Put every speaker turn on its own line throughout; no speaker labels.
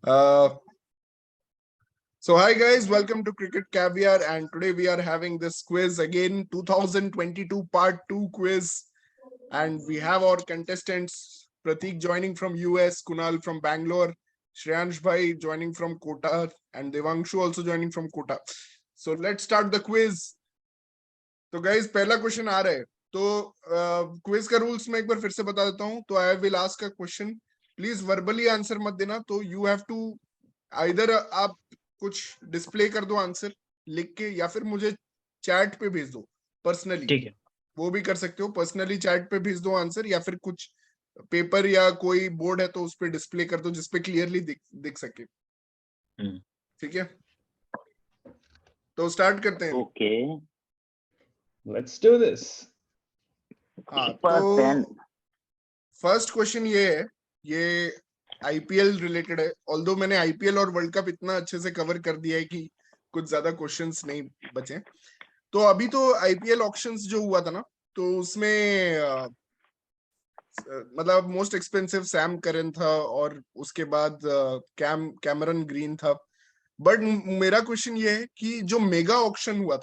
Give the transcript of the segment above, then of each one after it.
So hi guys, welcome to Cricket Caviar, and today we are having this quiz again, 2022 part 2 quiz, and we have our contestants Pratik joining from US, Kunal from Bangalore, Shreyansh Bhai joining from Kota, and Devanshu also joining from Kota. So let's start the quiz. तो guys पहला question आ रहा है, तो quiz का rules मैं एक बार फिर से बता देता हूँ. तो I will ask a question, please verbally answer मत देना. तो यू हैव टू आइदर आप कुछ डिस्प्ले कर दो आंसर लिख के, या फिर मुझे चैट पे भेज दो पर्सनली.
ठीक है,
वो भी कर सकते हो, पर्सनली चैट पे भेज दो आंसर, या फिर कुछ पेपर या कोई बोर्ड है तो उस पे डिस्प्ले कर दो जिसपे क्लियरली दिख सके. ठीक है, तो स्टार्ट करते हैं.
Okay,
let's do this.
हाँ, तो फर्स्ट क्वेश्चन ये है, ये आईपीएल रिलेटेड है. ऑल्दो मैंने आईपीएल और वर्ल्ड कप इतना अच्छे से कवर कर दिया है कि कुछ ज्यादा क्वेश्चंस नहीं बचे. तो अभी तो आईपीएल ऑक्शंस जो हुआ था ना, तो उसमें मतलब मोस्ट एक्सपेंसिव सैम करन था और उसके बाद कैमरन ग्रीन था. बट मेरा क्वेश्चन ये है कि जो मेगा ऑक्शन हुआ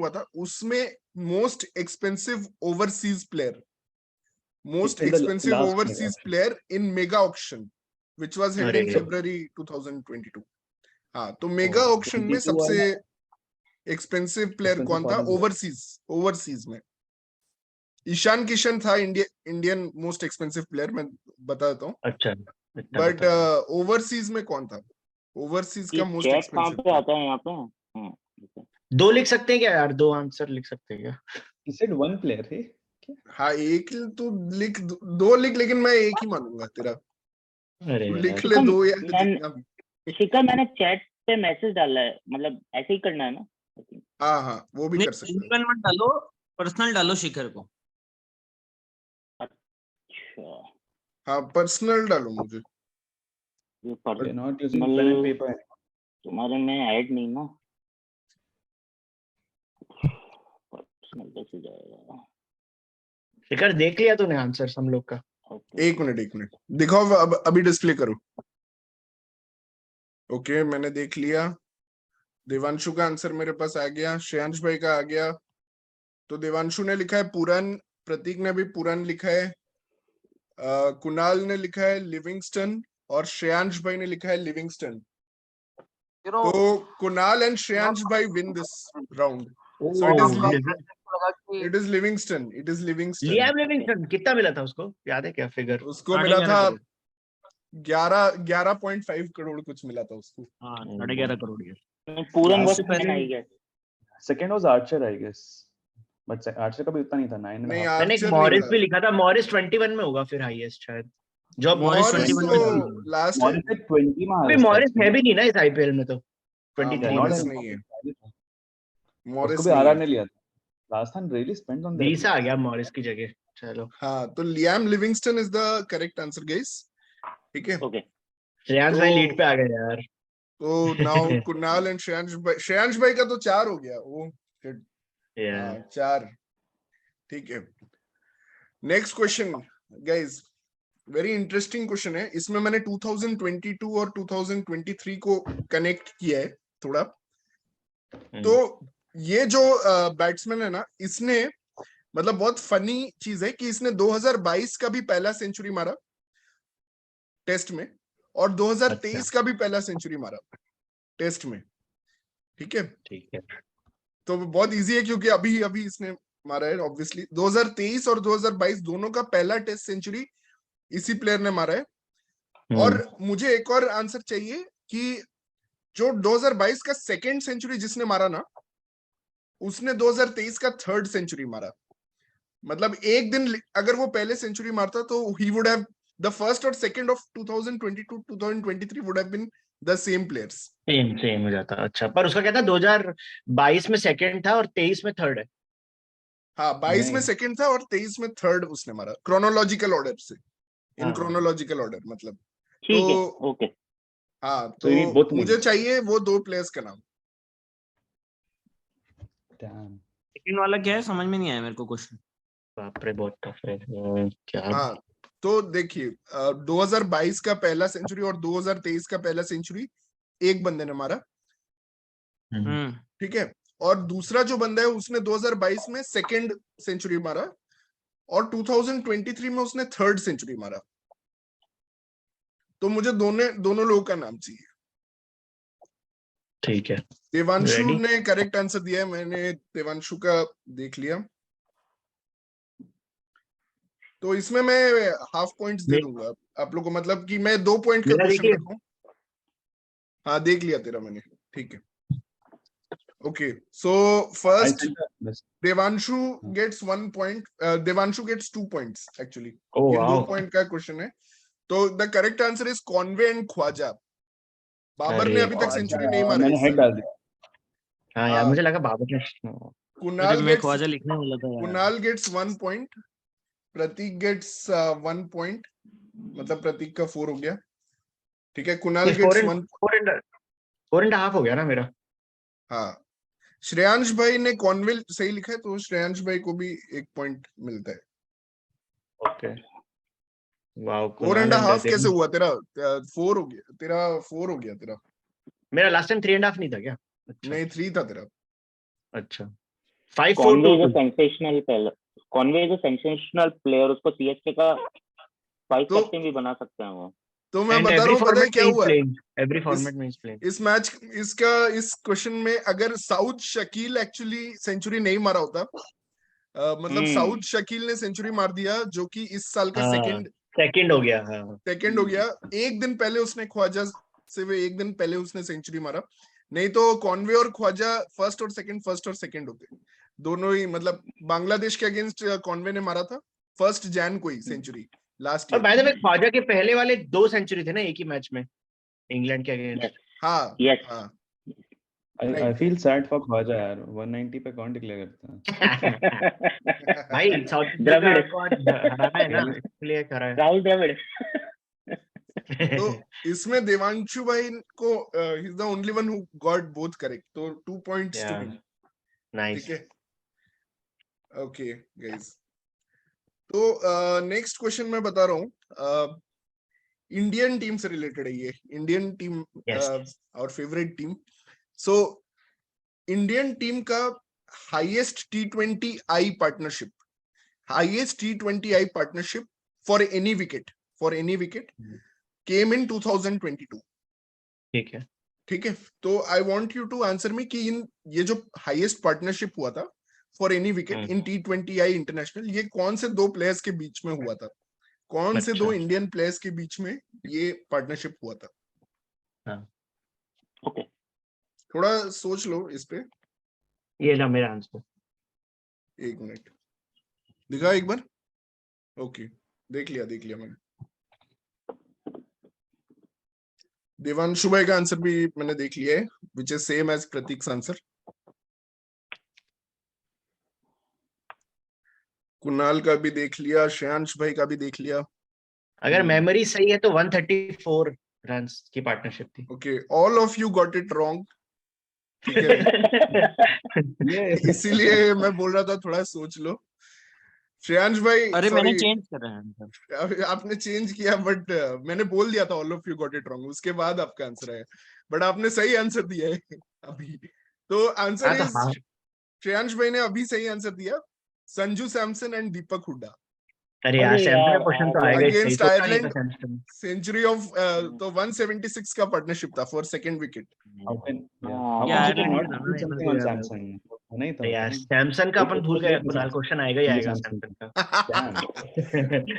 था उसमें most expensive overseas player in mega auction which was held in February 2022. हाँ, तो मेगा ऑक्शन में सबसे एक्सपेंसिव प्लेयर कौन था ओवरसीज में? ईशान किशन था इंडियन मोस्ट एक्सपेंसिव प्लेयर, मैं बता देता हूँ.
अच्छा,
बट ओवरसीज में कौन था ओवरसीज का मोस्ट एक्सपेंसिव?
पे आता है यहाँ पे.
दो लिख सकते हैं क्या यार? दो आंसर लिख सकते हैं क्या?
He said one player है.
हाँ, एक तो लिख, दो लिख, लेकिन मैं एक ही मानूंगा तेरा.
अरे
लिख ले दो या जितना भी.
शिखर, मैंने चैट पे मैसेज डाला है, मतलब ऐसे ही करना है ना?
हाँ, वो भी कर सकते हैं.
मत डालो, पर्सनल डालो शिखर को.
अच्छा,
हाँ, पर्सनल डालो मुझे.
We're not using pen and paper.
तुम्हारे में ऐड नहीं ना, पर्सनल कैसे जाएगा?
शिखर देख लिया तूने आंसर हम लोग का?
एक मिनट दिखाओ, अभी डिस्प्ले करो. ओके, मैंने देख लिया. देवांशु का आंसर मेरे पास आ गया, श्रेयांश भाई का आ गया. तो देवांशु ने लिखा है पुरन, प्रतीक ने भी पुरन लिखा है, कुणाल ने लिखा है लिविंगस्टन, और श्रेयांश भाई ने लिखा है लिविंगस्टन. तो कुणाल एंड श्रेयांश भाई win this round. It is Livingstone.
Liam Livingstone. कितना मिला था उसको, याद है क्या फिगर?
उसको मिला था 11.5 करोड़ कुछ मिला था उसको.
11.5 करोड़.
पूरन was second, I guess.
Second was Archer, I guess. But Archer का भी उतना नहीं था, 9.5.
मैंने एक मॉरिस भी लिखा था. मॉरिस 21 में होगा फिर हाईएस्ट शायद. जो मॉरिस 21 में
लास्ट
20 में.
अभी मॉरिस है भी नहीं ना इस आईपीएल में. तो
23 नहीं है.
मॉरिस को भी आरआर ने लिया था. Last time really spent on that.
20 आ गया मॉरिस की जगह. चलो,
हाँ, तो Liam Livingstone is the correct answer guys. ठीक है,
ओके.
श्रेयांश भाई लीड पे आ गए यार.
तो नाउ कुणाल एंड श्रेयांश भाई का तो 4 हो गया. वो 4. ठीक है, next question guys, very interesting question है. इसमें मैंने 2022 और 2023 को कनेक्ट किया है थोड़ा. तो ये जो बैट्समैन है ना, इसने मतलब बहुत फनी चीज है कि इसने 2022 का भी पहला सेंचुरी मारा टेस्ट में, और 2023 का भी पहला सेंचुरी मारा टेस्ट में. ठीक है, तो बहुत इजी है क्योंकि अभी इसने मारा है. ऑब्वियसली 2023 और 2022 दोनों का पहला टेस्ट सेंचुरी इसी प्लेयर ने मारा है. और मुझे एक और आंसर चाहिए कि जो 2022 का सेकेंड सेंचुरी जिसने मारा ना, उसने 2023 का थर्ड सेंचुरी मारा. मतलब एक दिन अगर वो पहले सेंचुरी मारता तो he would have the first और second of 2022-2023 would have been the same players.
Same हो जाता. अच्छा, पर उसका क्या था, 2022 में सेकंड था और 23 में थर्ड है.
हाँ, 22 में सेकंड था और 23 में थर्ड उसने मारा, क्रोनोलॉजिकल ऑर्डर से. इन क्रोनोलॉजिकल ऑर्डर मतलब.
ठीक है, ओके.
हाँ, तो मुझे चाहिए वो दो प्लेयर्स का नाम.
सेकंड वाला क्या है, समझ में नहीं आया मेरे को क्वेश्चन.
बाप रे, बहुत टफ है क्या.
हाँ, तो देखिए 2022 का पहला सेंचुरी और 2023 का पहला सेंचुरी एक बंदे ने मारा, ठीक है। और दूसरा जो बंदा है उसने 2022 में सेकंड सेंचुरी मारा और 2023 में उसने थर्ड सेंचुरी मारा। तो मुझे दोनों लोगों का नाम चाहिए।
ठीक है,
देवांशु
Ready?
ने करेक्ट आंसर दिया है, मैंने देवांशु का देख लिया। तो इसमें मैं हाफ पॉइंट्स दे दूंगा आप लोग को, मतलब कि मैं 2 पॉइंट का
मेरा
क्वेश्चन
देखिए।
कर रहा हूँ। हाँ देख लिया तेरा मैंने, ठीक है। Okay, so first Devanshu gets 1 point, Devanshu gets 2 points actually.
Oh,
ये 2
wow.
पॉइंट का क्वेश्चन है। तो the correct answer is Conway and Khawaja. Babar ने
अरे
अभी तक सेंचुरी नहीं मारा
मैंने
इस
हेड
साल।
डाल दिया।
हाँ यार,
हाँ।
मुझे लगा बाबर ने।
कुणाल
मैं
गेट्स
ख्वाजा लिखने वाला था यार।
कुणाल गेट्स 1 पॉइंट, प्रतीक गेट्स 1 पॉइंट, मतलब प्रतीक का 4 हो गया, ठीक है। कुणाल गेट्स 1।
4.5 हो गया ना मेरा।
हाँ, श्रेयांश भाई ने कॉन्वेल सही लिखा है, तो श्रेयांश भाई को भी 1 पॉइंट मिलता है।
Okay, wow.
4.5 कैसे हुआ तेरा? 4 हो गया तेरा, 4 हो गया तेरा।
मेरा लास्ट टाइम 3.5 नहीं था क्या? अच्छा,
नहीं 3 था तेरा।
अच्छा। 5 4
Conway
2
is a sensational player, Conway is a sensational player, उसको सीएसके का वाइस
तो-
कैप्टन भी बना सकते हैं वो।
तो मैं
एंड
बता रहा
एवरी
हूँ, पता है
फॉर्मेट
क्या
में इज
हुआ
प्लेइंग, एवरी फॉर्मेट में इज प्लेइंग।
इस मैच, इस क्वेश्चन में अगर साउथ शकील एक्चुअली सेंचुरी नहीं मारा होता, मतलब साउथ शकील ने सेंचुरी मार दिया, जो कि इस साल का
सेकंड हो गया। हाँ,
सेकंड हो गया। एक दिन पहले उसने ख्वाजा से, वे एक दिन पहले उसने सेंचुरी मारा। नहीं तो कॉन्वे और ख्वाजा फर्स्ट और सेकंड होते दोनों ही। मतलब बांग्लादेश के अगेंस्ट कॉन्वे ने मारा था 1 जैन को ही सेंचुरी लास्ट
और by the way
year.
Khawaja के पहले वाले 2 सेंचुरी थे ना एक ही मैच में, इंग्लैंड के अगेंस्ट।
हाँ
Yes.
हाँ
I feel sad for Khawaja यार, 190 पे कौन डिक्लेयर करता है?
भाई साउथ
द्रविड़।
अफ्रीका को हराना है ना, इसलिए करा है।
राहुल द्रविड़।
तो इसमें देवांशु भाई को he is the only one who got both correct, तो 2 पॉइंट्स टू हिम,
नाइस।
ठीक है। ओके गाइस, तो नेक्स्ट क्वेश्चन मैं बता रहा हूँ, इंडियन टीम से रिलेटेड है ये। इंडियन टीम, और favourite team. So Indian team का highest T20I partnership, highest T20I partnership for any wicket came in 2022,
ठीक है।
ठीक है। तो I want you to answer me कि ये जो हाईएस्ट पार्टनरशिप हुआ था for any wicket in T20I international, ये कौन से 2 प्लेयर्स के बीच में हुआ था? कौन से 2 इंडियन प्लेयर्स के बीच में ये पार्टनरशिप हुआ था?
हाँ,
ओके,
थोड़ा सोच लो इस पे।
ये ना मेरा आंसर।
1 मिनट, दिखा एक बार। ओके, देख लिया मैंने। देवांशु भाई का आंसर भी मैंने देख लिया है, which is same as Prateek's answer. Kunal का भी देख लिया, श्रेयांश भाई का भी देख लिया।
अगर मेमोरी सही है तो 134 रन्स की पार्टनरशिप थी।
Okay, all of you got it wrong, ठीक है। इसीलिए मैं बोल रहा था थोड़ा सोच लो। श्रेयांश भाई,
अरे मैंने
सॉरी
चेंज कर रहा है।
आपने चेंज किया, बट मैंने बोल दिया था all of you got it wrong, उसके बाद आपका आंसर है, बट आपने सही आंसर दिया है अभी। तो आंसर इज, श्रेयांश भाई ने अभी सही आंसर दिया, संजू सैमसन एंड दीपक हुड्डा।
अरे यार, सैमसन का क्वेश्चन तो आएगा ही सही,
अगेंस्ट
सोचा नहीं था
आयरलैंड,
सैमसन।
सेंचुरी ऑफ, तो 176 का पार्टनरशिप था for second wicket.
How can
हाँ,
you
Ireland
not
का था
do
ना,
something on Samsung? नहीं था
यार
नहीं?
सैमसन का अपन भूल गए, कुणाल क्वेश्चन आएगा ही आएगा
Samsung
सैमसन का।
Damn.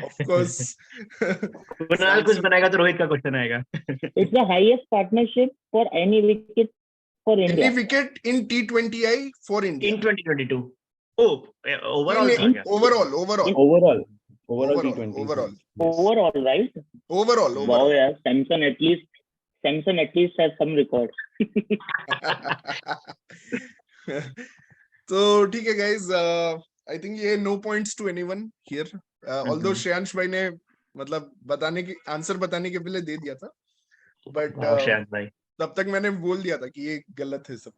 Of course.
कुणाल कुछ बनाएगा तो रोहित का क्वेश्चन आएगा।
it's the highest partnership for any wicket for
Any
India.
wicket in T20I for India.
In 2022. Oh, overall था क्या?
Overall
T20.
overall.
Overall, right?
Overall.
Wow, yeah. Samson at least has some record.
तो ठीक है guys, I think ये no points to anyone here. Although Shreyansh भाई ने मतलब answer बताने के पहले दे दिया था, बट
श्रेयांश भाई,
तब तक मैंने बोल दिया था कि ये गलत है सब।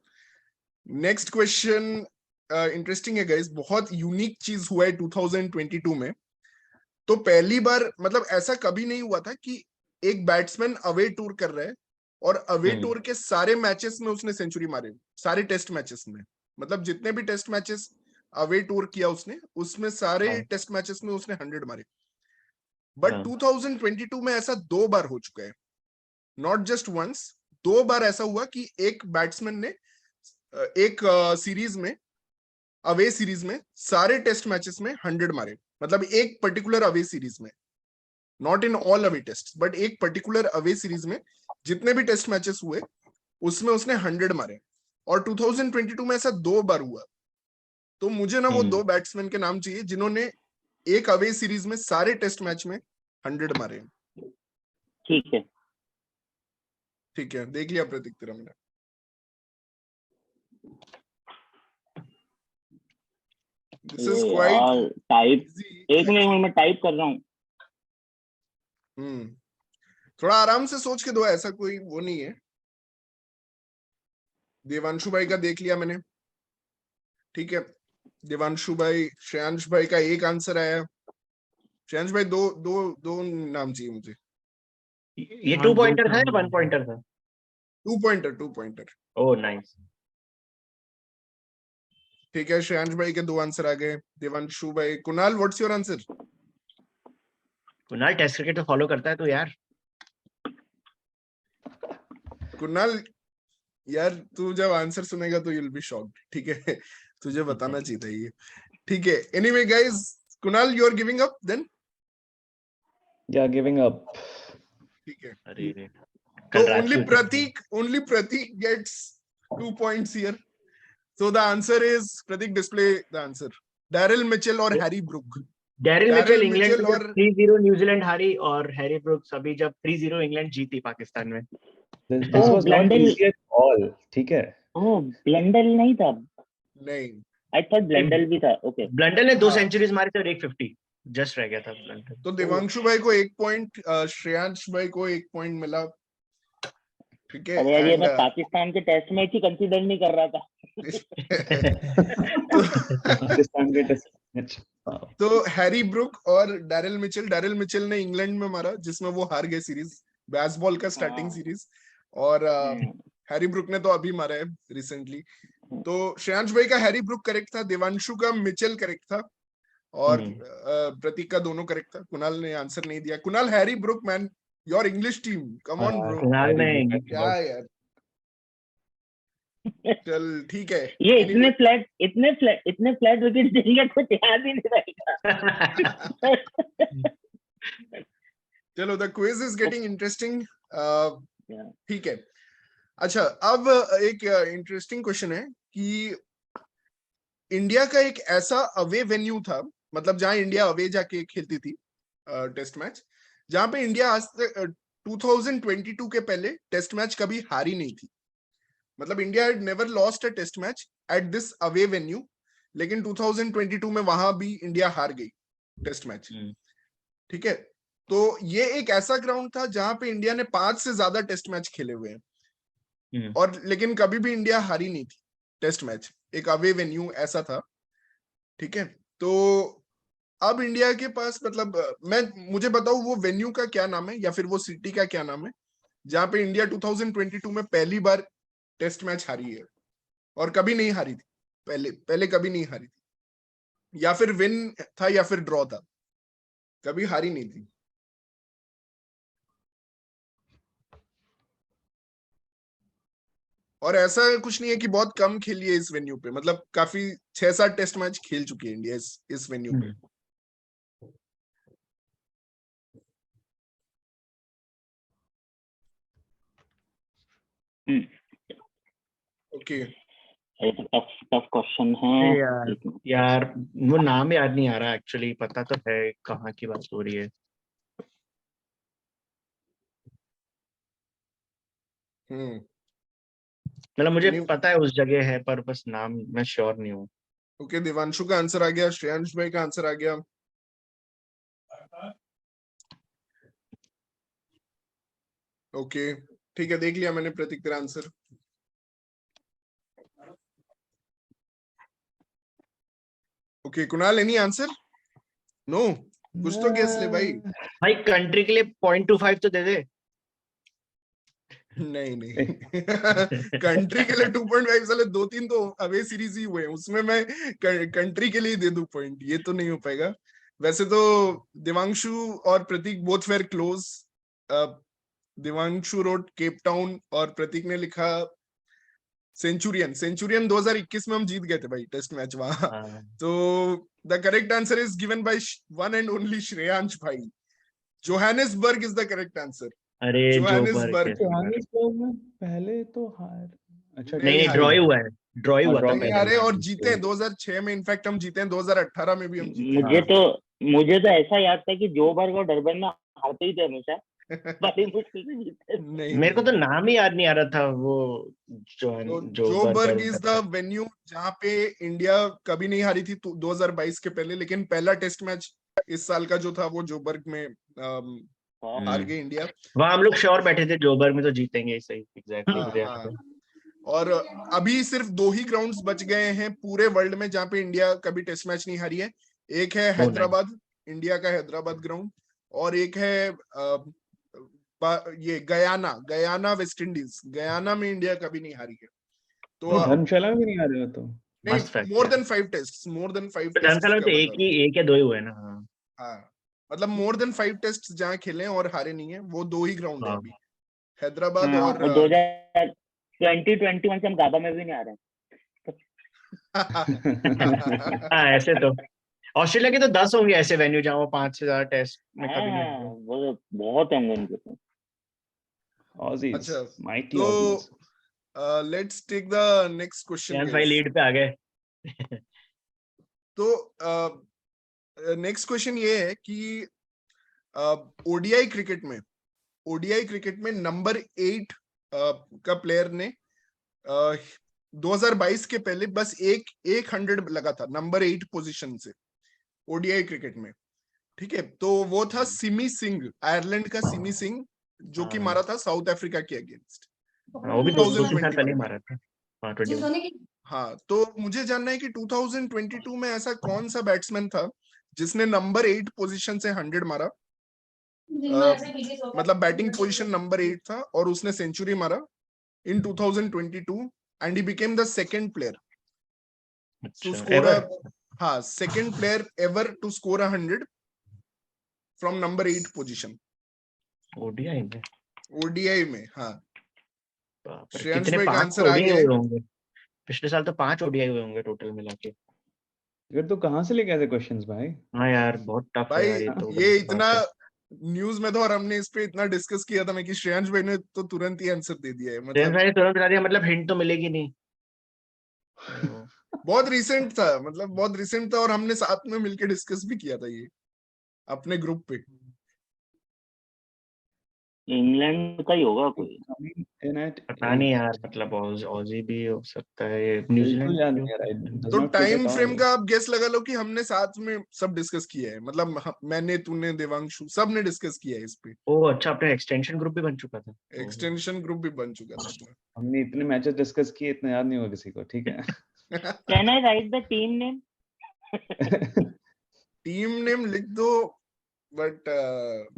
नेक्स्ट क्वेश्चन इंटरेस्टिंग है गाइस, बहुत यूनिक चीज हुआ है 2022 में। तो पहली बार मतलब ऐसा कभी नहीं हुआ था कि एक बैट्समैन अवे टूर कर रहा है और अवे टूर के सारे मैचेस में उसने सेंचुरी मारे, सारे टेस्ट मैचेस में, मतलब जितने भी टेस्ट मैचेस अवे टूर किया उसने, उसमें सारे टेस्ट मैचेस में उसने 100 मारे। बट 2022 में ऐसा 2 बार हो चुका है, नॉट जस्ट वंस, 2 बार ऐसा हुआ कि एक बैट्समैन ने एक सीरीज में, अवे सीरीज में सारे टेस्ट मैचेस में 100 मारे, मतलब एक पर्टिकुलर अवे सीरीज में, not in all away test, but एक पर्टिकुलर अवे सीरीज में जितने भी टेस्ट मैचेस हुए उसमें उसने 100 मारे। और 2022 में ऐसा 2 बार हुआ। तो मुझे ना वो 2 बैट्समैन के नाम चाहिए जिन्होंने एक अवे सीरीज में सारे टेस्ट मैच में 100 मारे।
ठीक है,
ठीक है, देख लिया प्रतीक तेरा मैंने। दिस इज क्वाइट
टाइप, एक मिनट मैं टाइप कर रहा हूँ।
थोड़ा आराम से सोच के दो, ऐसा कोई वो नहीं है। देवांशु भाई का देख लिया मैंने, ठीक है। देवांशु भाई, श्रेयांश भाई का एक आंसर आया। श्रेयांश भाई दो नाम चाहिए मुझे।
ये 2 पॉइंटर था या 1 पॉइंटर था?
2 पॉइंटर।
Oh nice.
ठीक है, श्रेयांश भाई के 2 आंसर आ गए। देवांशु भाई, Kunal what's your answer?
Kunal test cricket तो फॉलो करता है तो यार।
कुणाल यार, तू जब आंसर सुनेगा तो you'll be shocked, ठीक है। तुझे बताना चाहिए था ये, ठीक है। Anyway guys, Kunal you are giving up then?
या गिविंग अप।
ठीक है,
अरे
तो only Pratik gets 2 points here. So the answer is, Pratik display the answer. Daryl Mitchell और Harry Brook.
Daryl Mitchell
Daryl
England
Mitchell
में
और
3-0 New Zealand हारी, और हैरी ब्रुक्स अभी जब 3-0 इंग्लैंड जीती पाकिस्तान में।
This was not easy at all, ठीक है।
ओह ब्लंडल नहीं था,
नहीं,
आई थॉट ब्लंडल भी था। ओके,
ब्लंडल ने 2
हाँ।
सेंचुरीज मारी थी और एक 50 जस्ट रह गया था ब्लंडल।
तो देवांशु भाई को 1 पॉइंट, श्रेयांश भाई को 1 पॉइंट मिला, ठीक है।
अरे यार ये
And,
मैं पाकिस्तान के टेस्ट मैच ही कंसीडर नहीं कर रहा था।
पाकिस्तान के टेस्ट मैच।
तो हैरी ब्रुक और डैरिल मिचेल ने इंग्लैंड में मारा जिसमें वो हार गए सीरीज, बेसबॉल का स्टार्टिंग सीरीज। और हैरी ब्रुक ने तो अभी मारा है रिसेंटली। तो श्रेयांश भाई का हैरी ब्रुक करेक्ट था, देवांशु का मिचेल करेक्ट था, और प्रतीक का दोनों करेक्ट था। कुणाल ने आंसर नहीं दिया। Kunal, Harry Brook man, your English team, come on bro.
Kunal ने
क्या यार, चल ठीक है।
ये इतने फ्लैट विकेट देंगे तो याद ही नहीं रहेगा।
चलो, the quiz is getting interesting, ठीक है। अच्छा, अब एक इंटरेस्टिंग क्वेश्चन है कि इंडिया का एक ऐसा अवे वेन्यू था, मतलब जहां इंडिया अवे जाके खेलती थी टेस्ट मैच, जहां पे इंडिया आज तक 2022 के पहले टेस्ट मैच कभी हारी नहीं थी। मतलब India had never lost a test match at this away venue, लेकिन 2022 में वहां भी इंडिया हार गई टेस्ट मैच, ठीक है। तो ये एक ऐसा ग्राउंड था जहां पे इंडिया ने 5 से ज्यादा टेस्ट मैच खेले हुए हैं, और लेकिन कभी भी इंडिया हारी नहीं थी टेस्ट मैच। एक अवे वेन्यू ऐसा था, ठीक है। तो अब इंडिया के पास, मतलब मुझे बताओ वो वेन्यू का क्या नाम है, या फिर वो सिटी का क्या नाम है जहां पे इंडिया 2022 में पहली बार टेस्ट मैच हारी है, और कभी नहीं हारी थी पहले कभी नहीं हारी थी, या फिर विन था या फिर ड्रॉ था, कभी हारी नहीं थी। और ऐसा कुछ नहीं है कि बहुत कम खेली है इस वेन्यू पे, मतलब काफी 6-7 टेस्ट मैच खेल चुकी है इंडिया इस वेन्यू पे। ओके,
टफ क्वेश्चन है
यार वो नाम याद नहीं आ रहा, एक्चुअली पता तो है कहाँ की बात हो रही है। मतलब मुझे पता है उस जगह है, पर बस नाम मैं श्योर नहीं हूँ।
ओके, देवांशु का आंसर आ गया, श्रेयांश भाई का आंसर आ गया। ओके, ठीक है, देख लिया मैंने प्रतीक तेरा answer. Okay, Kunal, any answer? No? कुछ तो गेस ले भाई।
भाई कंट्री के लिए 0.25 तो दे दे।
नहीं नहीं कंट्री के लिए 2.5 साले 2-3 तो अवे सीरीज ही हुए हैं, उसमें मैं कंट्री के लिए दे दूं पॉइंट, ये तो नहीं हो पाएगा। वैसे तो दिवांशु और Prateek both were close. Divanshu wrote Cape Town और प्रतीक ने लिखा सेंचुरियन। सेंचुरियन 2021 में हम जीत गए थे भाई टेस्ट मैच वहां। तो the correct answer is given by one and only Shreyansh भाई। Johannesburg is the correct answer.
अरे
जोहानिसबर्ग।
जोहानिसबर्ग में पहले तो हार, अच्छा
नहीं
नहीं
ड्रॉ
हारे।
हुआ है, ड्रॉ हुआ था
draw
नहीं
पहले।
हारे और जीते हैं 2006 में, इनफैक्ट हम जीते हैं 2018 में भी हम जीते
मुझे तो ऐसा याद था कि जोबर्ग और डरबन में हारते ही थे हमेशा, बड़ी मुश्किल से जीते थे।
नहीं
मेरे को तो नाम ही याद नहीं आ रहा था वो
जोबर्ग इज द वेन्यू जहाँ पे इंडिया कभी नहीं हारी थी 2022 के पहले, लेकिन पहला टेस्ट मैच इस साल का जो था वो जोबर्ग में हार गई इंडिया।
वहाँ हम लोग श्योर बैठे थे जोबर्ग में तो जीतेंगे, सही एग्जैक्टली मुझे याद है।
और अभी सिर्फ 2 ही ग्राउंड्स बच गए हैं पूरे वर्ल्ड में जहाँ पे इंडिया कभी टेस्ट मैच नहीं हारी है। एक है हैदराबाद, इंडिया का हैदराबाद ग्राउंड, और एक है ये गयाना वेस्ट इंडीज। गयाना में इंडिया कभी नहीं हारी है। तो
धर्मशाला में भी नहीं आ रहे हो तो
नहीं, more than 5 test, more than 5 test.
Dharamshala में तो एक या 2 ही हुए ना।
हाँ मतलब मोर देन 5 टेस्ट जहाँ खेले और हारे नहीं है, वो 2 ही ग्राउंड है अभी, हैदराबाद और
2021 से हम गाबा में भी नहीं आ रहे
हाँ ऐसे तो ऑस्ट्रेलिया के तो 10 होंगे ऐसे वेन्यू जहाँ वो 5 से ज्यादा टेस्ट में कभी नहीं
हैं, वो बहुत होंगे उनके तो।
Aussies,
अच्छा,
mighty
तो
Aussies.
Let's take the next question.
भाई लीड पे आ गए।
तो नेक्स्ट क्वेश्चन ये है कि ओडीआई क्रिकेट में नंबर 8 का प्लेयर ने 2022 के पहले बस एक 100 लगा था नंबर 8 पोजीशन से ओडीआई क्रिकेट में, ठीक है। तो वो था सिमी सिंह, आयरलैंड का सिमी सिंह, जो कि मारा था साउथ अफ्रीका के अगेंस्ट।
वो भी 2-3 साल पहले मारा था।
हाँ, तो मुझे जानना है कि 2022 में ऐसा कौन सा बैट्समैन था जिसने नंबर 8 पोजीशन से 100 मारा, मतलब बैटिंग पोजीशन नंबर 8 था और उसने सेंचुरी मारा in 2022 and he became the second player to score second player ever to score 100 from number 8 position ODI में। हाँ, श्रेयांश भाई का आंसर आ गया है।
पिछले साल तो 5 ओडीआई हुए होंगे टोटल मिला के।
ये तो कहाँ से लेके आए थे क्वेश्चंस भाई?
हाँ यार बहुत टफ है यार
ये इतना न्यूज में था और हमने इस पे इतना डिस्कस किया था ना कि श्रेयांश भाई ने तो तुरंत ही आंसर दे दिया है।
मतलब हिंट तो मिलेगी नहीं।
बहुत रिसेंट था और हमने साथ में मिलके डिस्कस भी किया था ये अपने ग्रुप पे।
इंग्लैंड का ही होगा कोई,
पता नहीं यार, मतलब ऑजी भी हो सकता है, न्यूजीलैंड।
तो टाइम फ्रेम का आप गेस लगा लो कि हमने साथ में सब डिस्कस किया है, मतलब मैंने, तूने, देवांशु, सब ने डिस्कस किया है इस पे।
ओह अच्छा, अपना एक्सटेंशन ग्रुप भी बन चुका था।
एक्सटेंशन ग्रुप भी बन चुका था।
हमने इतने मैचेस डिस्कस किए, इतना याद नहीं होगा किसी को, ठीक है।
Can I right the team name?
Team name लिख दो, बट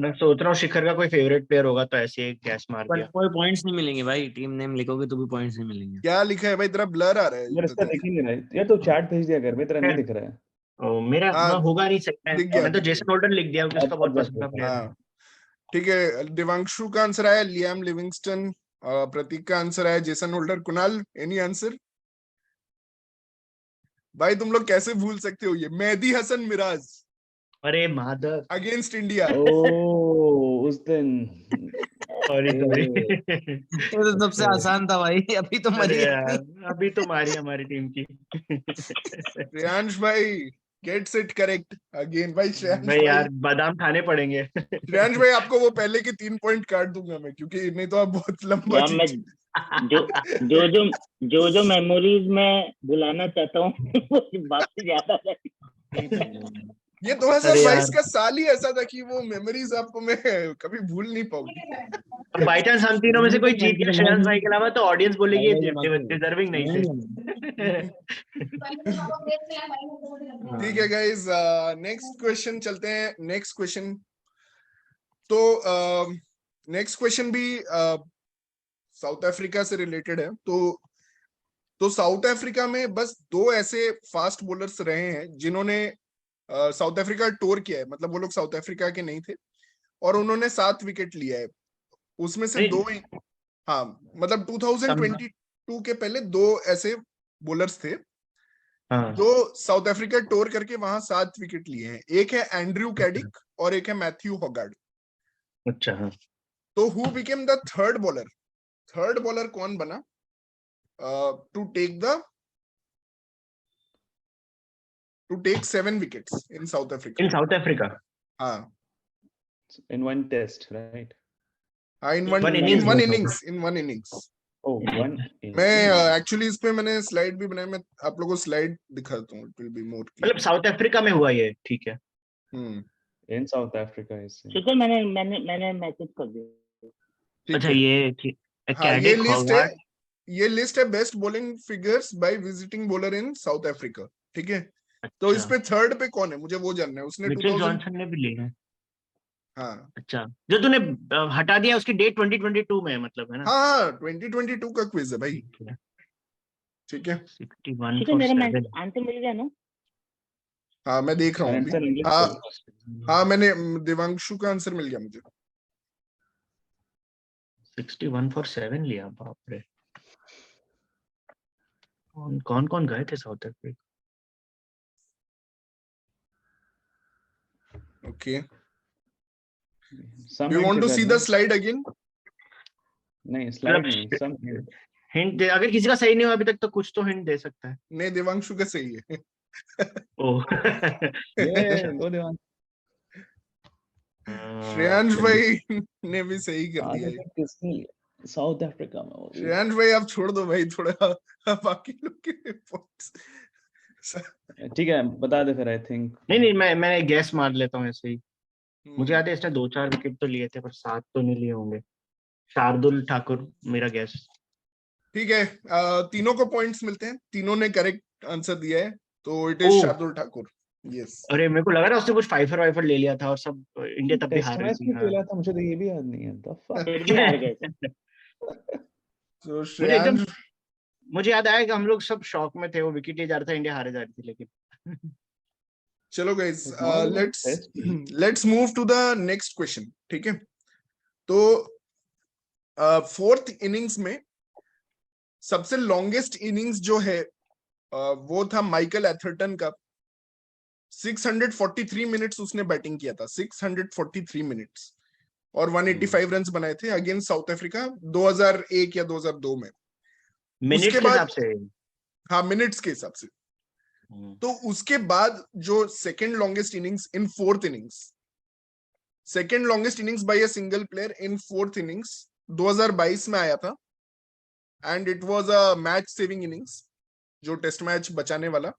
मैं सोच रहा हूँ शिखर का कोई फेवरेट प्लेयर होगा तो ऐसे एक गैस मार दिया।
कोई पॉइंट्स नहीं मिलेंगे भाई, टीम नेम लिखोगे तो भी पॉइंट्स नहीं मिलेंगे।
क्या लिखा है भाई? तेरा ब्लर आ रहा है।
यार इसका दिख ही नहीं रहा है यार, तो चैट भेज दिया कर, मैं तेरा नहीं दिख रहा है।
मेरा होगा नहीं सकता है, मैं तो जेसन होल्डर लिख दिया, उसका बहुत पसंद का प्लेयर है।
ठीक है, दिवांशु का आंसर आया लियाम लिविंगस्टन, प्रतीक का आंसर आया Jason holder. Kunal, any answer? भाई तुम लोग कैसे भूल सकते हो ये? मेहदी हसन मिराज,
अरे मादर,
अगेंस्ट इंडिया।
ओह उस दिन,
सॉरी
ये तो सबसे आसान था भाई, अभी तो मरी
अभी तो मारी हमारी टीम की।
श्रेयांश भाई गेट सेट करेक्ट अगेन। भाई श्रेयांश
भाई यार बादाम खाने पड़ेंगे।
श्रेयांश भाई आपको वो पहले के 3 पॉइंट काट दूंगा मैं, क्योंकि नहीं तो आप बहुत लंबा
मैं जो मेमोरीज में भुलाना चाहता हूँ वो वापस याद आ जाए।
ये 2022 का साल ही ऐसा था कि वो मेमोरीज आपको मैं कभी भूल नहीं पाऊंगी।
बाई चांस हम तीनों में से कोई जीत गया श्रेयांश भाई के अलावा, तो ऑडियंस बोलेगी डिजर्विंग नहीं थे।
ठीक है गाइस, नेक्स्ट क्वेश्चन चलते हैं। नेक्स्ट क्वेश्चन, तो नेक्स्ट क्वेश्चन भी साउथ अफ्रीका से रिलेटेड है। तो साउथ अफ्रीका में बस 2 ऐसे फास्ट बॉलर्स रहे हैं जिन्होंने साउथ अफ्रीका टूर किया है, मतलब वो लोग साउथ अफ्रीका के नहीं थे और उन्होंने 7 विकेट लिया है। उसमें से 2, हाँ मतलब 2022 के पहले 2 ऐसे बॉलर्स थे जो साउथ अफ्रीका टूर करके वहां 7 विकेट लिए हैं। एक है एंड्रयू कैडिक और एक है मैथ्यू हॉगार्ड।
अच्छा हाँ।
तो who became the third bowler? Third bowler कौन बना to take 7 wickets in South Africa?
In South Africa,
हाँ
In one test, right?
हाँ, in
One
one
innings.
Innings.
Oh, one.
मैं एक्चुअली इस पे मैंने स्लाइड भी बनाई, मैं आप लोगों को स्लाइड दिखाता हूँ, इट विल बी मोर
मतलब साउथ अफ्रीका में हुआ ये, ठीक है।
In South Africa, I see.
ठीक है, मैंने मैसेज कर दिया।
ठीक
अच्छा
है।
ये ठीक।
हाँ, ये लिस्ट है best bowling figures by visiting bowler in South Africa. ठीक है, तो इस पे थर्ड पे कौन है, मुझे वो जानना है। उसने
मिचेल
2000,
जॉनसन ने भी ली है।
हाँ
अच्छा, जो तूने हटा दिया उसकी डेट 2022 में है, मतलब है ना?
हाँ 2022 का क्विज है भाई। ठीक है
61
ठीक है,
for
मेरा
7।
आंसर मिल गया ना?
हाँ मैं देख रहा हूँ
Answer
अभी।
English
हाँ
बोलो।
हाँ, मैंने देवांशु का आंसर मिल गया मुझे।
61 for 7 लिया, बाप रे। कौन कौन गए थे South Africa?
Okay,
Some
do you want
hint
to
इधर
सी
है।
The slide again?
नहीं, slide नहीं, some hint.
हिंट दे, अगर किसी का सही नहीं हुआ अभी तक तो कुछ तो हिंट दे सकता है।
नहीं, देवांशु का सही है।
ओह
Yeah, go देवांश।
श्रेयांश भाई ने भी सही कर
आज
दिया है।
तक किसने साउथ अफ्रीका में वो भी।
श्रेयांश भाई आप छोड़ दो भाई थोड़ा बाकी लोग के पॉइंट्स।
ठीक है, बता दे फिर। आई थिंक
नहीं मैं गैस मार लेता हूँ ऐसे ही। मुझे याद है इसने 2-4 विकेट तो लिए थे, पर 7 तो नहीं लिए होंगे। शार्दुल ठाकुर मेरा गैस।
ठीक है, तीनों को पॉइंट्स मिलते हैं, तीनों ने करेक्ट आंसर दिया है, तो it is
oh,
Shardul Thakur. Yes.
अरे मेरे को लगा था उसने कुछ फाइफर वाइफर ले लिया था और सब, इंडिया तब भी
टेस्ट
हार रही
मैच
थी।
में खेला था, मुझे तो ये भी याद नहीं है। The fuck.
फिर भी हार गए थे।
तो
मुझे एकदम,
श्रेयांश,
मुझे याद आया कि हम लोग सब शॉक में थे, वो विकेट ले जा रहा था, इंडिया हारे जा रही थी, लेकिन
चलो guys,
It's not even
let's
test.
Let's move to the next question. ठीक है, तो 4th इनिंग्स में सबसे लॉन्गेस्ट इनिंग्स जो है वो था माइकल एथरटन का। 643 मिनट्स उसने बैटिंग किया था, 643 मिनट्स, और 185 रन्स बनाए थे अगेंस्ट साउथ अफ्रीका 2001 या 2002 में।
मिनट्स
उसके
के
बाद,
हिसाब से।
हाँ मिनट्स के हिसाब से। तो उसके बाद जो second longest innings in 4th innings, second longest innings by a single player in 4th innings 2022 में आया था, and it was a match saving innings, जो टेस्ट मैच बचाने वाला।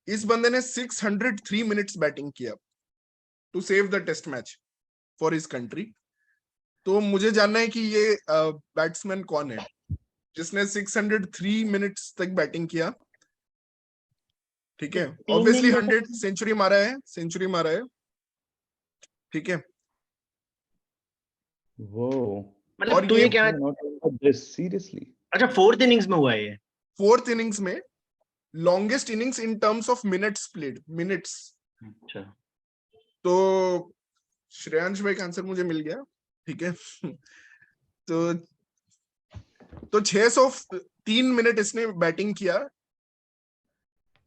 इस बंदे ने 603 मिनट्स बैटिंग किया to save the test match for his country. तो मुझे जानना है कि ये बैट्समैन कौन है जिसने 603 मिनट्स तक बैटिंग किया। ठीक है, ऑब्वियसली 100 सेंचुरी मारा है। ठीक है,
वो
मतलब
और
तू
ये
ये क्या,
दिस सीरियसली।
अच्छा 4th इनिंग्स में हुआ है ये?
4th इनिंग्स में longest innings in terms of minutes played, minutes.
अच्छा,
तो श्रेयांश भाई का आंसर मुझे मिल गया। ठीक है, तो 603 मिनट इसने बैटिंग किया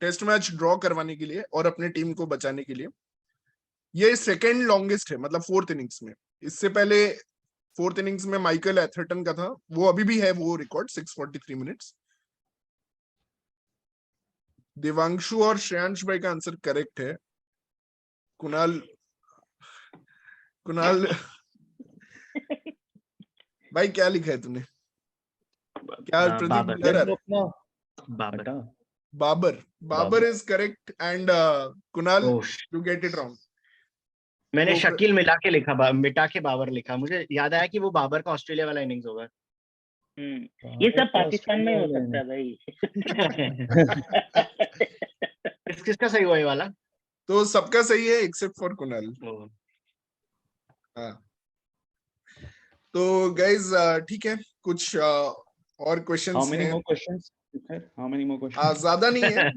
टेस्ट मैच ड्रॉ करवाने के लिए और अपने टीम को बचाने के लिए। ये सेकेंड लॉन्गेस्ट है, मतलब 4th इनिंग्स में। इससे पहले 4th इनिंग्स में माइकल एथरटन का था, वो अभी भी है वो रिकॉर्ड, 643 मिनट्स। देवांशु और श्रेयांश भाई का आंसर करेक्ट है। कुणाल भाई क्या लिखा है तूने? क्या प्रदीप
बाबर।
ब्लर आ रहा है?
Babar.
Babar is correct, and Kunal
oh,
you get it wrong.
मैंने
तो
शकील मिटा के लिखा, मिटा के बाबर लिखा। मुझे याद आया कि वो बाबर का ऑस्ट्रेलिया वाला इनिंग्स होगा।
ये सब पाकिस्तान में हो सकता है भाई।
किसका सही हुआ ये वाला?
तो सबका सही है एक्सेप्ट फॉर कुणाल। हाँ तो गाइज ठीक है, कुछ और क्वेश्चंस
How many
हैं?
more questions? How many more questions?
हाँ ज्यादा नहीं है,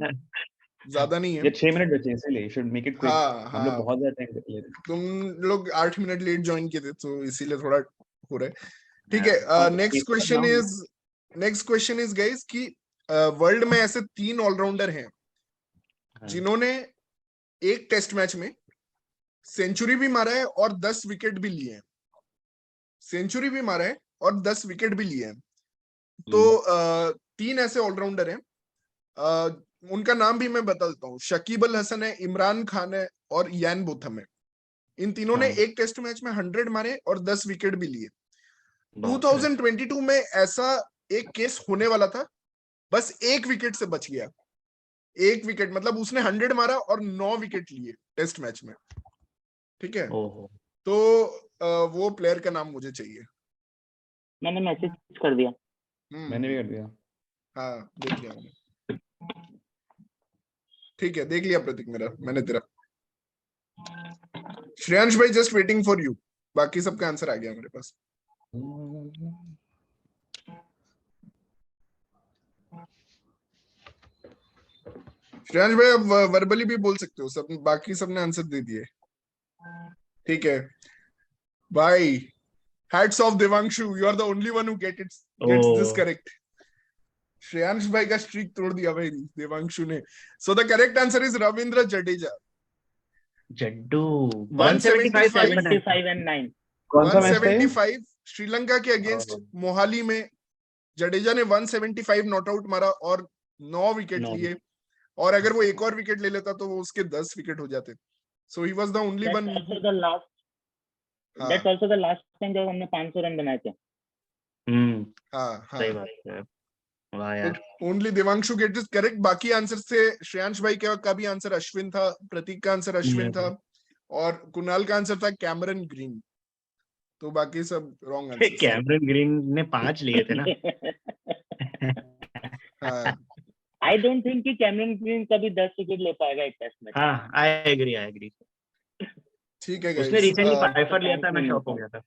ज्यादा नहीं है।
ये 6 मिनट बचे हैं, इसलिए should make it quick.
हाँ
हम लोग
हाँ,
बहुत ज्यादा टाइम ले रहे हैं।
तुम लोग 8 मिनट लेट ज्वाइन किए थे तो इसीलिए थोड़ा हो रहा है। ठीक है, नेक्स्ट क्वेश्चन इज गाइस कि वर्ल्ड में ऐसे 3 ऑलराउंडर हैं जिन्होंने एक टेस्ट मैच में सेंचुरी भी मारा है और 10 विकेट भी लिए हैं। सेंचुरी भी मारा है और 10 विकेट भी लिए हैं। तो 3 ऐसे ऑलराउंडर हैं, उनका नाम भी मैं बता देता हूँ। शकीब अल हसन है, इमरान खान है और यान बोथम है। इन तीनों ने एक टेस्ट मैच में 100 मारे और 10 विकेट भी लिए। 2022 में ऐसा एक केस होने वाला था, बस 1 विकेट से बच गया। 1 विकेट मतलब उसने 100 मारा और 9 विकेट लिए टेस्ट मैच में। ठीक है, तो वो प्लेयर का नाम मुझे चाहिए।
मैंने मैसेज कर दिया।
मैंने भी कर दिया।
हाँ देख लिया मैंने। ठीक है, देख लिया प्रतीक मेरा, मैंने तेरा। श्रेयांश भाई जस्ट वेटिंग फॉर यू, बाकी सबका आंसर आ गया मेरे पास। श्रेयांश भाई अब वर्बली भी बोल सकते हो, सब बाकी सबने आंसर दे दिए। ठीक है भाई, hats off Devanshu, you are the only one who gets this correct. Shreyansh भाई का स्ट्रीक तोड़ दिया भाई देवांशु ने। So the correct answer is Ravindra Jadeja.
Jaddu
175 and 9।
कौन सा मैच था ये?
175 श्रीलंका के अगेंस्ट मोहाली में जडेजा ने 175 नॉट आउट मारा और 9 विकेट लिए। और अगर वो एक और विकेट ले लेता तो वो उसके 10 विकेट हो जाते। So he was the only one.
That's also the last time जब हमने 500 रन बनाए थे।
हाँ
सही बात है। वाह यार,
only Devanshu get is correct. बाकी आंसर से श्रेयांश भाई का भी आंसर अश्विन था, प्रतीक का आंसर अश्विन था और कुणाल का आंसर था कैमरन ग्रीन। तो बाकी सब रॉन्ग आंसर।
कैमरन ग्रीन ने 5 लिए थे ना।
हाँ
आई डोंट थिंक कि कैमरन ग्रीन कभी 10 विकेट ले पाएगा एक टेस्ट में।
हाँ आई एग्री।
ठीक है
उसने रिसेंटली 5 लिया था, मैं शॉक हो गया था।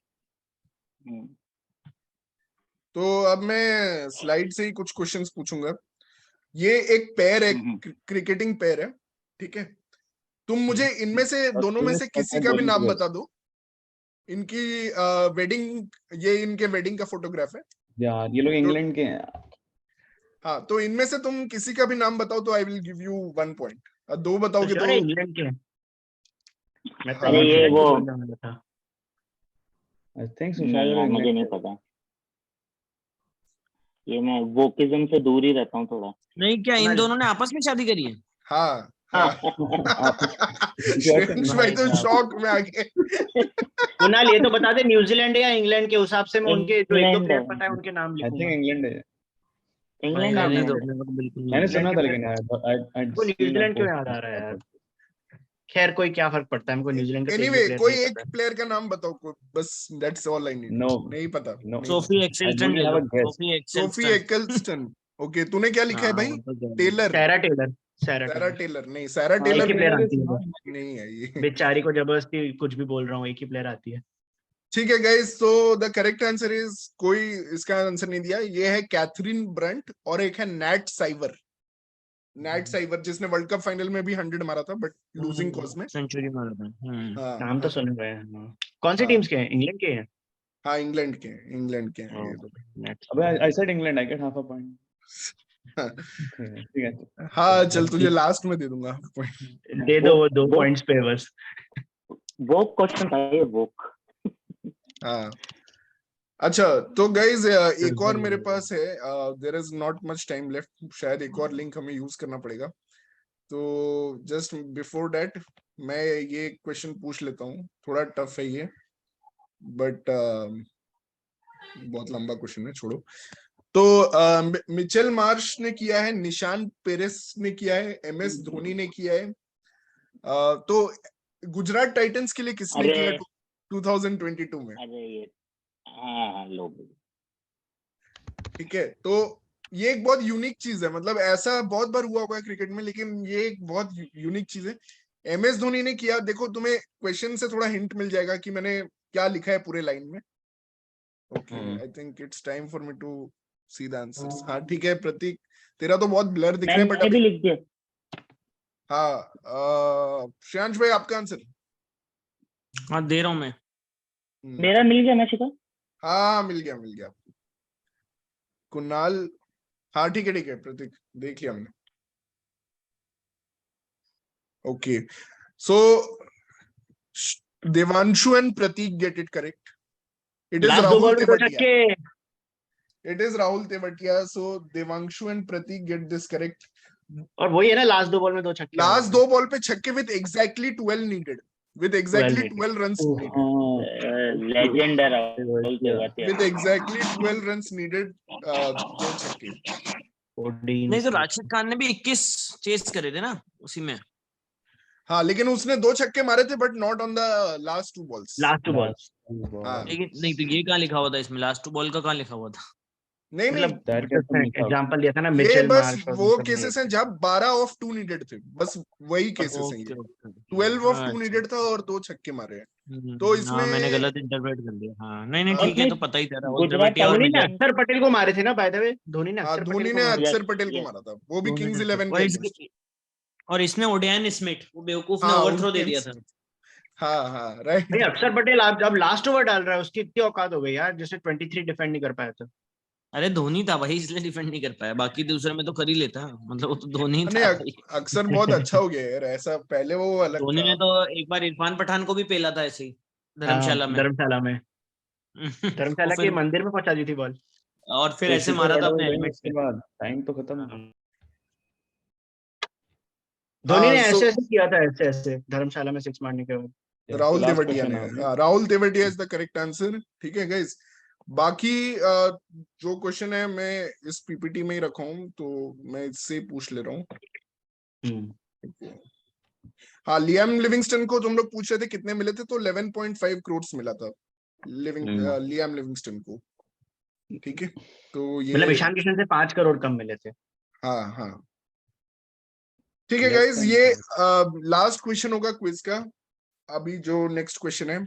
तो अब मैं स्लाइड से ही कुछ क्वेश्चंस पूछूंगा। ये एक पेयर है, क्रिकेटिंग पेयर है। ठीक है, तुम मुझे इनमें से दोनों में से किसी का भी नाम बता दो। इनकी वेडिंग, ये इनके वेडिंग का फोटोग्राफ है
यार। ये लोग इंग्लैंड के हैं।
हाँ, तो इनमें से तुम किसी का भी नाम बताओ तो I will give you 1 point. 2 बताओगे तो
इंग्लैंड के। मैं तो
अरे ये वो
आई थिंक सो,
शायद मुझे नहीं पता। ये मैं वोकिज्म से दूर ही रहता हूँ थोड़ा।
नहीं, क्या इन दोनों ने आपस में शादी करी है?
हाँ श्रेयांश भाई तो शॉक में आ गए।
कुणाल ये तो बता दे, न्यूजीलैंड या इंग्लैंड के हिसाब से मैं उनके जो 1-2 प्लेयर पता है उनके नाम
आई
लिखूंगा।
थिंक इंग्लैंड है।
इंग्लैंड
रहने दो,
है।
मेरे को बिल्कुल
मैंने सुना था,
इंग्लैंड
लेकिन
वो न्यूजीलैंड क्यों याद आ रहा है यार? खैर कोई क्या फर्क पड़ता है, हमको न्यूजीलैंड का
एनीवे कोई एक प्लेयर का नाम बताओ बस, दैट्स ऑल आई नीड। नहीं पता।
सोफी एक्सेल्स्टन ले लो।
सोफी एक्सेल्स्टन। ओके, तूने क्या लिखा है भाई? टेलर, सारा टेलर नहीं, सारा टेलर
एक ही प्लेयर आती है
नहीं है ये।
बेचारी को जबरदस्ती कुछ भी बोल रहा हूँ, एक ही प्लेयर आती है।
ठीक है गाइस, तो द करेक्ट आंसर इज, कोई इसका आंसर नहीं दिया। ये है कैथरीन ब्रंट और एक है नैट साइवर। नैट साइवर जिसने वर्ल्ड कप फाइनल में भी 100 मारा था बट लूजिंग कॉज में
सेंचुरी मारा था।
नाम तो सुन रहे हैं। कौन सी टीम्स के हैं? इंग्लैंड के हैं।
हाँ इंग्लैंड के हैं ये लोग।
अबे I said England, I get half a point. ठीक है।
हाँ चल, तुझे लास्ट में दे दूंगा पॉइंट।
दे दो, वो 2 पॉइंट्स पे बस।
वो क्वेश्चन था ये, वो।
हाँ अच्छा, तो गाइज एक और मेरे पास है। There is not much time left, शायद एक और लिंक हमें यूज करना पड़ेगा। तो जस्ट बिफोर दैट मैं ये क्वेश्चन पूछ लेता हूँ, थोड़ा टफ है ये बट बहुत लंबा क्वेश्चन है, छोड़ो। तो मिचेल मार्श ने किया है, निशान पेरेस ने किया है, MS धोनी ने किया है। तो गुजरात टाइटंस के लिए किसने किया 2022 में?
अरे ये हाँ लोग
ठीक है, तो ये एक बहुत यूनिक चीज है, मतलब ऐसा बहुत बार हुआ होगा क्रिकेट में, लेकिन ये एक बहुत यूनिक चीज है एमएस धोनी ने किया। देखो तुम्हें क्वेश्चन से थोड़ा हिंट मिल जाएगा कि मैंने क्या लिखा है पूरे लाइन में। Okay, I think it's time for me to see the answers. हाँ ठीक है प्रतीक, तेरा तो बहुत ब्लर दिख रहा है, बट
मैंने भी लिख दिया।
हाँ श्रेयांश भाई आपका आंसर।
हाँ दे रहा हूँ मैं।
मेरा मिल गया, मैं शिखा।
हाँ मिल गया कुणाल। हाँ ठीक है प्रतीक, देख लिया हमने। Okay, so Devanshu and Prateek get it correct. It is
last 2
Rahul
ball में 2
तेवटिया।
छक्के।
It is Rahul Tewatia. So Devanshu and Prateek get this correct.
और वही है ना, लास्ट 2 बॉल में 2 छक्के।
लास्ट 2 बॉल पे छक्के with exactly 12 needed, with exactly 12 runs needed.
Legend है Rahul Tewatia.
With exactly 12 runs needed, 2 छक्के।
नहीं तो राशिद खान ने भी 21 चेस करे थे ना उसी में।
हाँ लेकिन उसने 2 छक्के मारे थे, but not on the last 2 balls।
Last 2 ball.
हाँ
लेकिन नहीं तो ये कहाँ लिखा हुआ था इसमें, लास्ट 2 बॉल का कहाँ लिखा हुआ था?
नहीं
मतलब एग्जांपल दिया था ना,
ये
मिचेल
बस
मार्श और
वो
सब
केसेस
ये।
हैं जब 12 ऑफ 2 नीडेड थे, बस वही केसेस हैं ये। 12 ऑफ 2 नीडेड था और 2 छक्के मारे हैं। तो इसमें
हाँ मैंने गलत इंटरप्रेट कर दिया। हाँ नहीं
हाँ,
ठीक है, तो पता ही था राहुल
गुजरात
तेवतिया और
धोनी ने
मिचेल।
अक्षर पटेल को मारे थे ना, बाय द वे। धोनी ने
हाँ
अक्षर
धोनी
पटेल
ने
को मारा।
अक्षर पटेल को मारा था, वो भी किंग्स 11 के अगेंस्ट।
और इसने ओडियन स्मिथ, वो बेवकूफ ने
हाँ
ओवरथ्रो दे दिया था।
हाँ राइट।
भाई अक्षर पटेल आप जब लास्ट ओवर डाल रहा है, उसकी इतनी औकात हो गई यार, जिसने 23 डिफेंड नहीं कर पाया था।
अरे धोनी था भाई, इसलिए डिफेंड नहीं कर पाया, बाकी दूसरे में तो कर ही लेता, मतलब वो तो धोनी
नहीं
था भाई।
अक्सर बहुत अच्छा हो गया यार, ऐसा पहले वो अलग
धोनी ने
था।
तो एक बार इरफान पठान को भी पेला था ऐसे ही धर्मशाला में।
धर्मशाला में
और
के
फिर
मंदिर में पहुंचा दी थी बॉल।
ऐसे मारा था अपने हेलमेट
उसके
से।
बाद टाइम तो खत्म।
धोनी ने
हाँ
ऐसे ऐसे किया था, ऐसे ऐसे धर्मशाला में 6 मारने के बाद।
राहुल
लास्ट
तेवटिया
क्वेश्चन
ने,
है।
Rahul Tewatia is the correct answer. ठीक है गाइस, बाकी जो क्वेश्चन है मैं इस पीपीटी में ही रखा हूं, तो मैं इससे पूछ ले रहा हूँ। हाँ लियाम लिविंगस्टन को तुम लोग पूछ रहे थे कितने मिले थे, तो 11.5 करोड़ मिला था लियाम लिविंगस्टन को। ठीक है, तो ये
मतलब ईशान किशन से 5 करोड़ कम मिले थे।
हाँ ठीक है गाइस, ये लास्ट क्वेश्चन होगा क्विज का। अभी जो नेक्स्ट क्वेश्चन है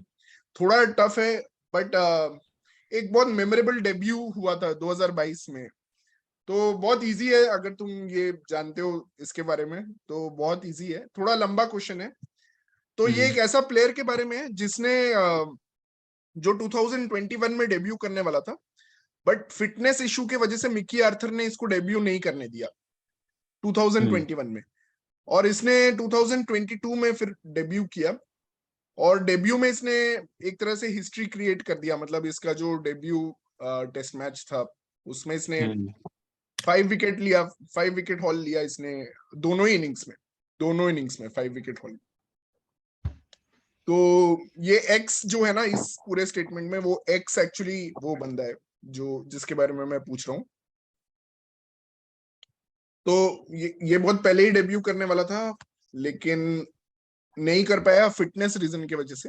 थोड़ा टफ है, बट एक बहुत मेमोरेबल डेब्यू हुआ था 2022 में, तो बहुत इजी है अगर तुम ये जानते हो इसके बारे में, तो बहुत इजी है। थोड़ा लंबा क्वेश्चन है। तो ये एक ऐसा प्लेयर के बारे में है जिसने जो 2021 में डेब्यू करने वाला था, बट फिटनेस इशू के वजह से मिकी आर्थर ने इसको डेब्यू नहीं करने दिया 2021 में, और इसने 2022 में फिर डेब्यू किया। और डेब्यू में इसने एक तरह से हिस्ट्री क्रिएट कर दिया, मतलब इसका जो डेब्यू टेस्ट मैच था उसमें इसने 5 विकेट लिया, 5 विकेट हॉल लिया इसने दोनों इनिंग्स में 5 विकेट हॉल। तो ये एक्स जो है ना इस पूरे स्टेटमेंट में, वो एक्स एक्चुअली वो बंदा है जो जिसके बारे में मैं पूछ रहा हूँ। तो ये बहुत पहले ही डेब्यू करने वाला था, लेकिन नहीं कर पाया फिटनेस रीजन की वजह से,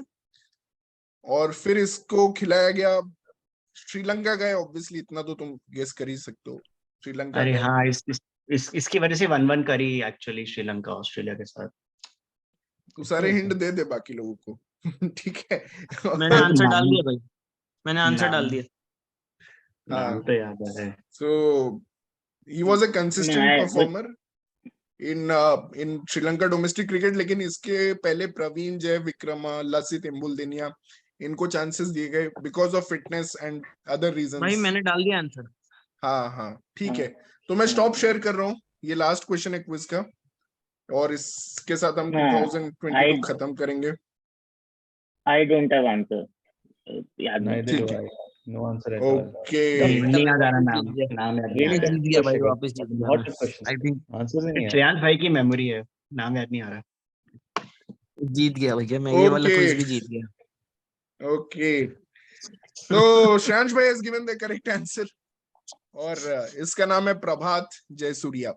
और फिर इसको खिलाया गया। श्रीलंका गए, ऑब्वियसली इतना तो तुम गेस कर ही सकते हो, श्रीलंका
अरे
गए।
हाँ, इसकी वजह से 1-1 करी एक्चुअली श्रीलंका ऑस्ट्रेलिया के साथ।
तो सारे हिंट दे दे बाकी लोगों को। ठीक है।
मैंने आंसर डाल दिया भाई, मैंने आंसर डाल दिया।
नाम तो याद आ रहा है।
So he was a consistent performer in Sri Lanka domestic cricket, लेकिन इसके पहले प्रवीण जय विक्रमा, लसित एम्बुल्देनिया, इनको चांसेस दिए गए because of fitness and other reasons.
भाई मैंने डाल दिया आंसर।
हाँ ठीक है, तो मैं स्टॉप शेयर कर रहा हूँ। ये लास्ट क्वेश्चन है क्विज का, और इसके साथ हम 2022 खत्म करेंगे।
आई डोंट हैव आंसर, याद
नहीं।
नहीं।
No answer.
ओके,
नहीं याद आ रहा नाम याद नहीं आ रहा।
जीत गया भाई, वापस जीत गया।
बहुत क्वेश्चन
आई थिंक
आंसर नहीं है।
श्रेयांश भाई की मेमोरी है, नाम याद नहीं आ रहा।
जीत गया भैया मैं, ये वाला क्विज भी जीत गया।
ओके, तो श्रेयांश भाई has given the correct answer, और इसका नाम है प्रभात जयसूर्या।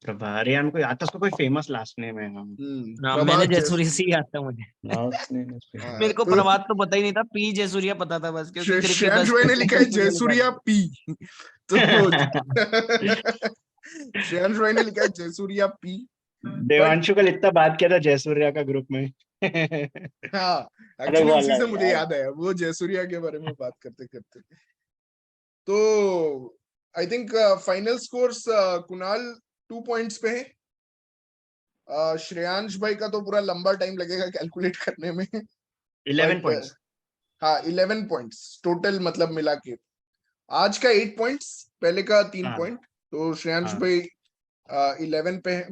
प्रभा, अरे यार, हमको याद था उसका कोई फेमस लास्ट नेम है।
हाँ,
प्रभात
मैंने
जयसूर्या।
जयसूर्या से ही याद था मुझे।
लास्ट नेम इज
हाँ,
मेरे को
तो
प्रभात तो पता ही नहीं था, पी जयसूर्या पता था बस, क्योंकि क्रिकेट
श्रेयांश भाई ने लिखा है जयसूर्या पी। तो श्रेयांश भाई ने लिखा है जयसूर्या पी।
देवांशु कल इतना बात किया था जयसूर्या का ग्रुप में।
हाँ,
अरे
एक्चुअली
वो
उसी से
अलग
मुझे
यार।
याद आया, वो जयसूर्या के बारे में बात करते करते। तो I think final scores Kunal 2 points पे है। श्रेयांश भाई का तो पूरा लंबा टाइम लगेगा कैलकुलेट करने में।
11
But,
पॉइंट्स।
हाँ 11 पॉइंट्स टोटल, मतलब मिला के। आज का 8 पॉइंट्स, पहले का 3
हाँ।
पॉइंट। तो श्रेयांश
हाँ।
भाई 11 पे है।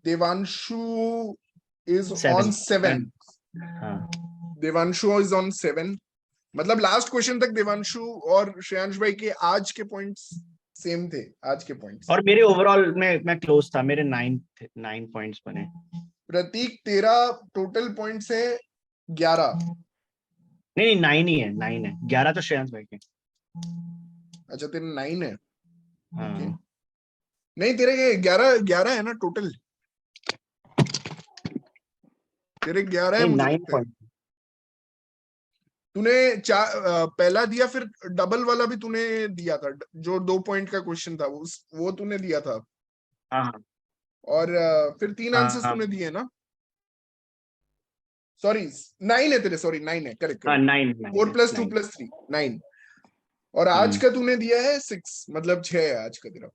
Devanshu is on 7।
हाँ।
देवांशु इज ऑन 7, मतलब लास्ट क्वेश्चन तक देवांशु और श्रेयांश भाई के आज के पॉइंट्स सेम थे। आज के पॉइंट्स
और मेरे ओवरऑल में मैं क्लोज था, मेरे 9 पॉइंट्स बने।
प्रतीक तेरा टोटल पॉइंट्स है 11।
नहीं, 9 ही है, 9 है, 11 तो श्रेयांश भाई के।
अच्छा तेरे 9 है।
हाँ।
Okay. नहीं तेरे 11 है ना टोटल, तेरे 11 है
नहीं,
मुझे
9
लगता है।
पॉइंट।
तूने पहला दिया, फिर डबल वाला भी तूने दिया था, जो 2 पॉइंट का क्वेश्चन था वो तूने दिया था।
हाँ।
और फिर 3 आंसर्स
हाँ।
तूने दिए ना। सॉरी 9 है तेरे, सॉरी 9 है, करेक्ट
हाँ,
करेक्ट।
9
4 + 2 + 3 9। और आज का तूने दिया है 6, मतलब 6 है आज का तेरा।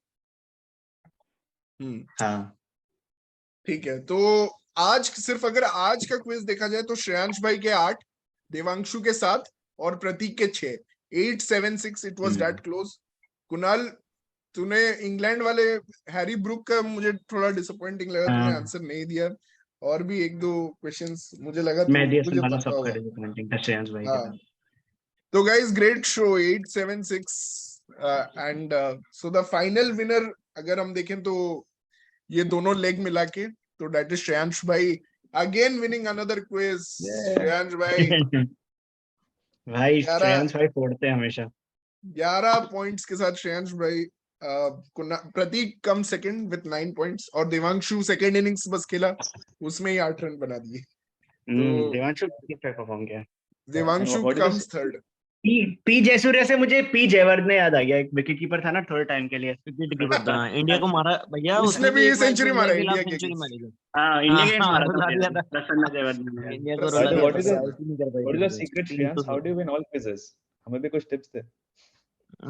हाँ।
ठीक है, तो आज सिर्फ अगर आज का क्विज देखा जाए तो श्रेयांश भाई के 8, देवांशु के 7 और प्रतीक के 6। 8, 7, 6, it was that close. Kunal, तूने इंग्लैंड वाले हैरी ब्रूक का मुझे थोड़ा डिसअपॉइंटिंग लगा, तूने
हाँ।
आंसर नहीं दिया। और भी 1-2 क्वेश्चंस मुझे लगा
मैं दिया
तुझे
वाला
पता
सबका
होगा।
डिसअपॉइंटिंग था श्रेयांश भाई के
हाँ,
साथ।
तो guys great show, 8, 7, 6 and so the final winner अगर हम देखें तो ये दोनों लेग मिला के, तो दैट इज श्रेयांश भाई again winning another quiz. Shreyansh भाई
भाई
11
श्रेयांश भाई फोड़ते हैं हमेशा।
11 पॉइंट्स के साथ श्रेयांश भाई। प्रतीक कम सेकंड विद 9 पॉइंट्स, और देवांशु सेकंड इनिंग्स बस खेला, उसमें ही 8 रन बना दिए। तो
देवांशु ठीक ठाक परफॉर्म किया।
Devanshu comes third.
P Jayasuriya से मुझे पी जयवर्धने ने याद आ गया, एक विकेट कीपर था ना थोड़े टाइम के लिए।
विकेट कीपर था, इंडिया को मारा भैया,
उसने
उसने
भी
भी एक मैच
सेंचुरी
में
मारा
इंडिया के
इंडिया
खिलाफ
के
सेंचुरी
अगेंस्ट।
मारी थी।
हाँ, इंडिया के
हाँ,
मारा
रुला दिया
था
था
प्रसन्न जयवर्धने ने।
इंडिया को,
प्रसन्न
रुला दिया
What is
था,
the
आउट ही नहीं कर पाई
what is the
थी।
secret,
300
Shreyans? How
से।
do you win all quizzes? हमें भी कुछ टिप्स दे।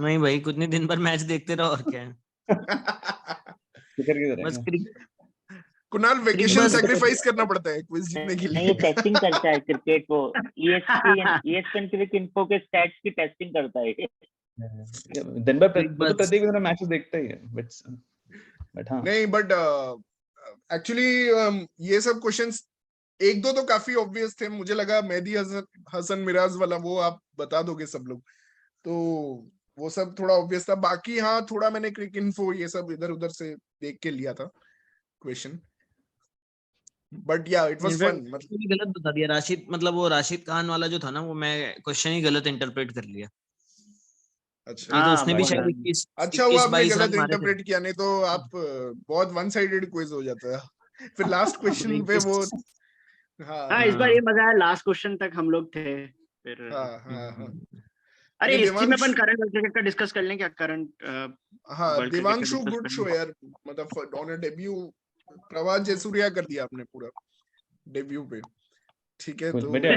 नहीं भाई, कितने दिन भर मैच देखते रहो और क्या है।
फिक्र की
बस
तरह।
कुणाल वेकेशन
बस
सैक्रिफाइस करना पड़ता है क्विज जीतने के
नहीं, ये
लिए।
टेस्टिंग करता है क्रिकेट को। ESPN क्रिकेट इन्फो के स्टैट्स की टेस्टिंग करता है।
दिन भर
बिग
तो
बस।
प्रत्येक दिन मैचेस देखता ही है, बट हाँ।
नहीं बट एक्चुअली ये सब क्वेश्चंस 1-2 तो काफी ऑब्वियस थे, मुझे लगा मेहदी हसन मिराज वाला वो आप बता दोगे सब लोग, तो वो सब थोड़ा ऑब्वियस था। बाकी हाँ, थोड़ा मैंने क्रिक इन्फो ये सब इधर उधर से देख के लिया था क्वेश्चन, बट या इट वाज फन। मतलब
गलत बता दिया राशिद, मतलब वो राशिद खान वाला जो था ना, वो मैं क्वेश्चन ही गलत इंटरप्रेट कर लिया।
अच्छा
नहीं तो
हाँ,
उसने भी
बहुत
शायद
ज्यादा।
21
अच्छा हुआ आपने
22 रन
गलत
मारे थे।
इंटरप्रेट किया, नहीं तो आप बहुत वन साइडेड क्विज हो जाता है। फिर लास्ट क्वेश्चन पे वो। हाँ
हाँ, इस बार ये मजा आया, लास्ट क्वेश्चन तक हम लोग थे फिर।
हाँ हाँ हाँ।
अरे
नहीं,
हिस्ट्री में अपन
देवांश,
करंट वर्ल्ड क्रिकेट का डिस्कस कर लें क्या? करंट
हाँ
वर्ल्ड क्रिकेट का
देवांशु
डिस्कस
गुड
कर
शो
लें।
यार, मतलब ऑन अ डेब्यू प्रभात जयसूर्या कर दिया आपने पूरा डेब्यू पे। ठीक है,
Cool.
तो
But yeah,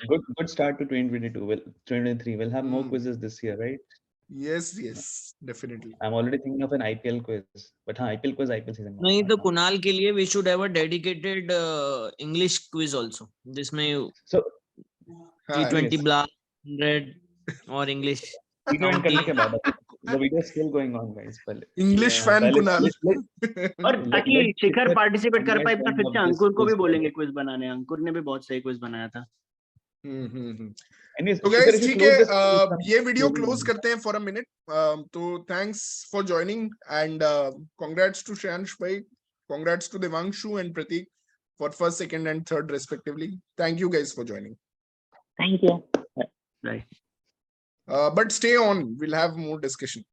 good quiz. Good start to 2022. Well, 2023. We'll have more quizzes this year, right?
Yes definitely.
I'm already thinking of an IPL quiz. But हाँ, IPL quiz IPL season में
नहीं
होगा,
तो
हाँ.
कुणाल के लिए we should have a dedicated English quiz also, जिसमें
So
हाँ
T20
yes.
ब्लास्ट 100 और इंग्लिश
वीडियो एंड
काउंटी।
करने के बाद the video is still going on, guys. पहले
इंग्लिश
Yeah.
फैन कुणाल।
और ताकि शिखर पार्टिसिपेट कर पाए, फिर से अंकुर को भी
quiz
बोलेंगे क्विज बनाने। अंकुर ने भी बहुत सही क्विज बनाया था।
Anyways,
तो
Shikhar,
गाइस
if you
ठीक
close
है,
this,
ये वीडियो क्लोज करते हैं फॉर अ मिनट। तो thanks for joining and congrats to Shreyansh भाई, congrats to Devanshu and Prateek for first, second and third respectively. Thank you guys for joining.
Thank you.
Right.
But stay on, we'll have more discussion.